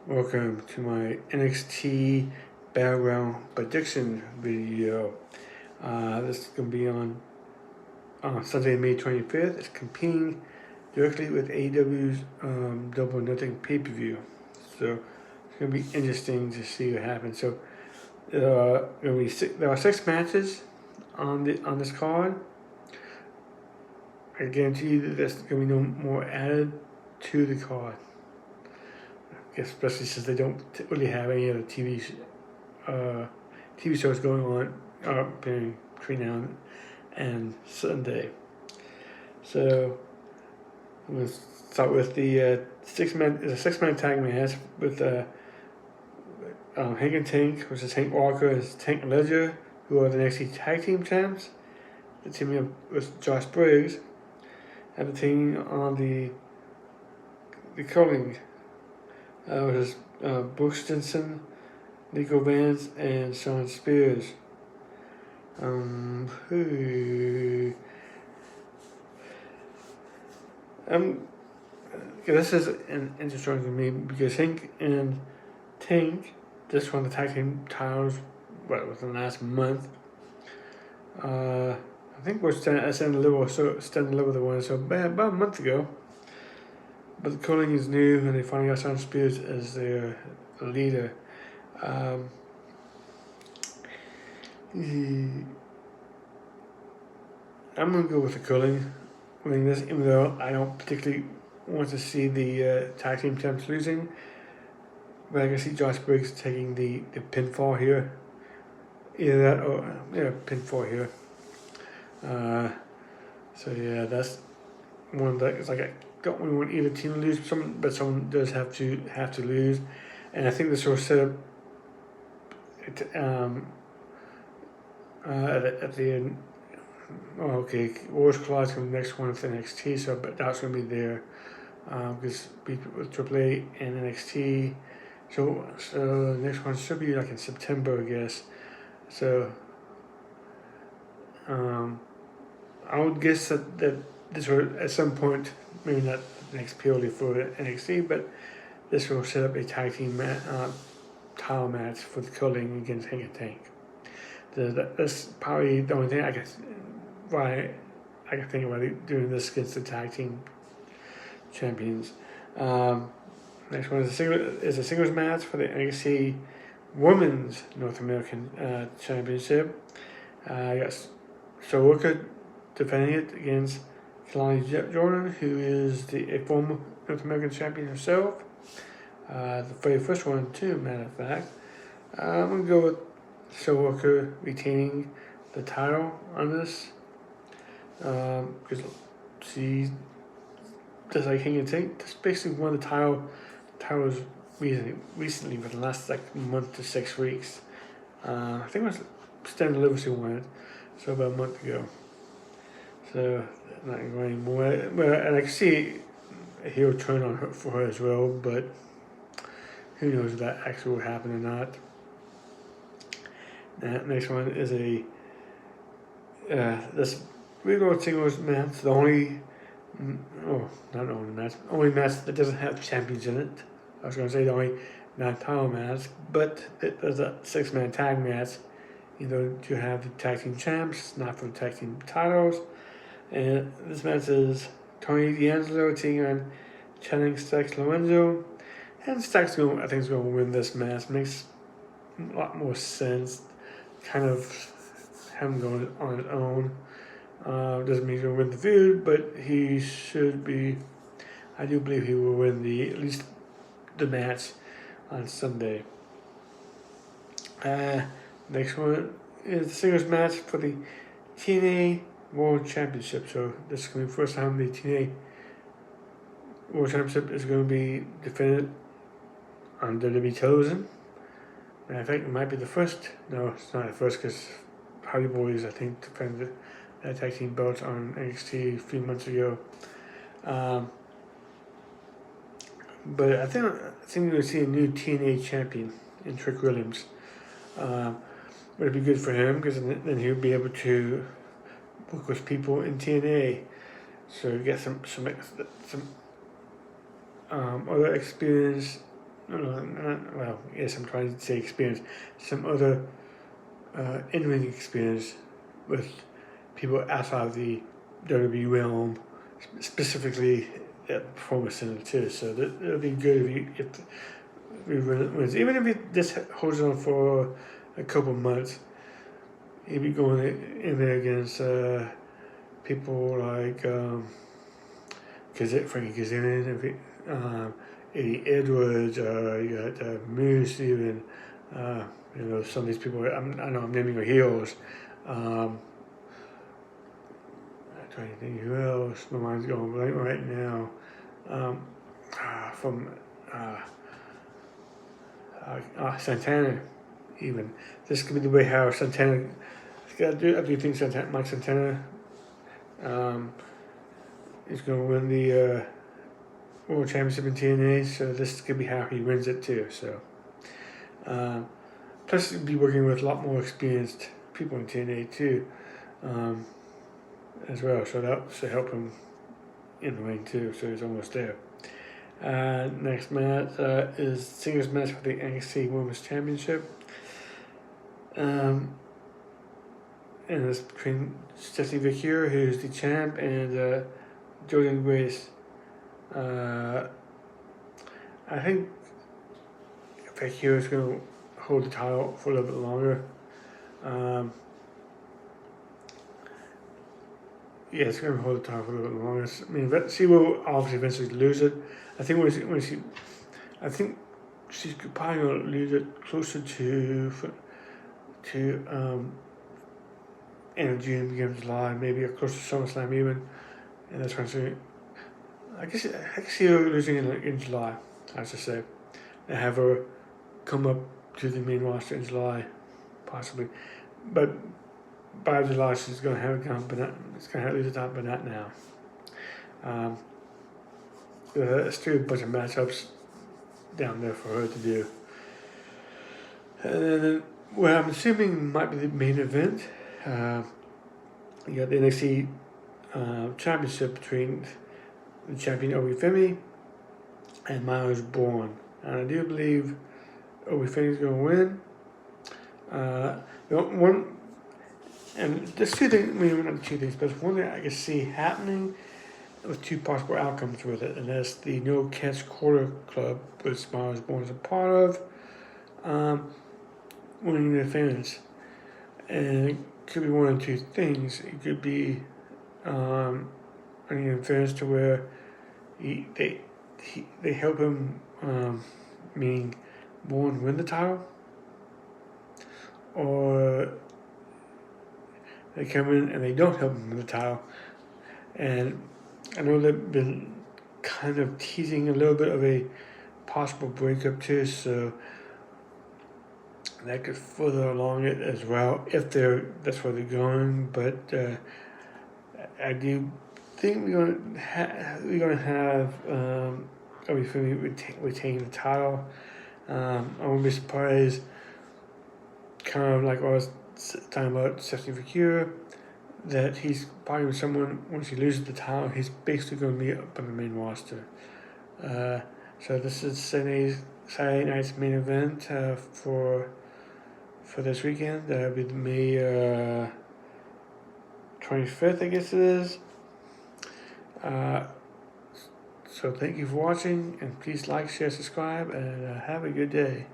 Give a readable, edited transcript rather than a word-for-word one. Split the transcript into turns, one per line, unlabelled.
Welcome to my NXT Battleground Prediction video. This is going to be on Sunday, May 25th. It's competing directly with AEW's Double or Nothing pay-per-view. So it's going to be interesting to see what happens. So there are 6 matches on this card. I guarantee you that there's going to be no more added to the card. Especially since they don't really have any other TV shows going on between now and Sunday. So I'm going to start with the six-man tag match with Hank and Tank, which is Hank Walker and Tank Ledger, who are the NXT Tag Team Champs. The team up with Josh Briggs, and the team on the curling. Which is Brooks Jensen, Nico Vance, and Sean Spears. This is interesting to me because Hank and Tank just won the tag team titles within the last month. I think we're standing a little with the one, so about a month ago. But the curling is new, and they finally got Sean Spears as their leader. I'm going to go with the curling winning this, even though I don't particularly want to see the tag team champs losing. But I can see Josh Briggs taking the pinfall here. Either that or pinfall here. So yeah, that's one that is like a. Don't really want either team to lose, but someone does have to lose, and I think this will set up at the end. Oh, okay, Wars Clause from the next one for NXT, so but that's going to be there because with AAA and NXT. So the next one should be like in September, I guess. So I would guess that this will at some point, maybe not next purely for NXT, but this will set up a tag team title match for the curling against Hank and Tank. That's probably the only thing I can think about doing this against the tag team champions. Next one is a singles match for the NXT Women's North American Championship. I got Soroka defending it against Kalani Jordan, who is a former North American champion herself. The very first one, too, matter of fact. I'm going to go with Soroka retaining the title on this. Because she, just like Hank and Tank, just basically won the titles recently for the last month to 6 weeks. I think it was Stan Lewis won it, so about a month ago. So not going anymore. And I can see a heel turn on her for her as well, but who knows if that actually will happen or not. That next one is this regular singles match. The only match that doesn't have champions in it. I was going to say the only non-title match, but there's a 6-man tag match. To have the tag team champs, not for the tag team titles. And this match is Tony D'Angelo taking on Channing Stacks Lorenzo. And Stacks, I think, is going to win this match. Makes a lot more sense. Kind of him going on his own. Doesn't mean he's going to win the feud, but he should be. I do believe he will win at least the match on Sunday. Next one is the singles match for the TNA World Championship. So this is going to be the first time the TNA World Championship is going to be defended on WWE television. And I think it might be the first. No, it's not the first because Hardy Boys, I think, defended that tag team belts on NXT a few months ago. But I think we're going to see a new TNA champion in Trick Williams. Would be good for him because then he'll be able to work with people in TNA, so get some other experience well, yes, I'm trying to say experience, some other in-ring experience with people outside of the WWE realm, specifically at the Performance Center too. So it'll be good if we wins. Even if it just holds on for a couple months, he'll be going in there against people like Frankie Kazarian, Eddie Edwards, you got Moose even. Some of these people. I know I'm naming your heroes. I'm trying to think who else. My mind's going blank right now. From Santana, even. This could be the way how Santana. I do think Mike Santana is going to win the World Championship in TNA, so this could be how he wins it too. So, plus he'll be working with a lot more experienced people in TNA too, as well. So that should help him in the ring too. So he's almost there. Next match is singles match for the NXT Women's Championship. And it's between Stephanie Vicure, who's the champ, and Jordan Grace. I think Vicure is going to hold the title for a little bit longer. It's going to hold the title for a little bit longer. I mean, she will obviously eventually lose it. I think I think she's probably going to lose it closer to end of June, beginning of July, maybe close to SummerSlam even, and that's when I can see her losing in July, I should say, and have her come up to the main roster in July, possibly, but by July she's going to have it come, but it's going to lose the title, but not now. There's still a bunch of matchups down there for her to do. And then what I'm assuming might be the main event. You got the NXT Championship between the champion Obi Femi and Miles Bourne. And I do believe Obi Femi is going to win. And there's two things, not two things, but one thing I can see happening with two possible outcomes with it, and that's the No Catch Quarter Club, which Miles Bourne is a part of, winning the fans. And it could be one of two things. It could be winning the fans to where they help him, meaning Bourne win the title, or they come in and they don't help him win the title. And I know they've been kind of teasing a little bit of a possible breakup too, so that could further along it as well if that's where they're going. But I do think we're gonna have Obi Femi retain the title. I won't be surprised. Kind of like I was talking about Stephanie Vicure, that he's probably with someone, once he loses the title, he's basically going to be up on the main roster. So this is Saturday night's main event for this weekend. That'll be May 25th, I guess it is. So thank you for watching, and please like, share, subscribe, and have a good day.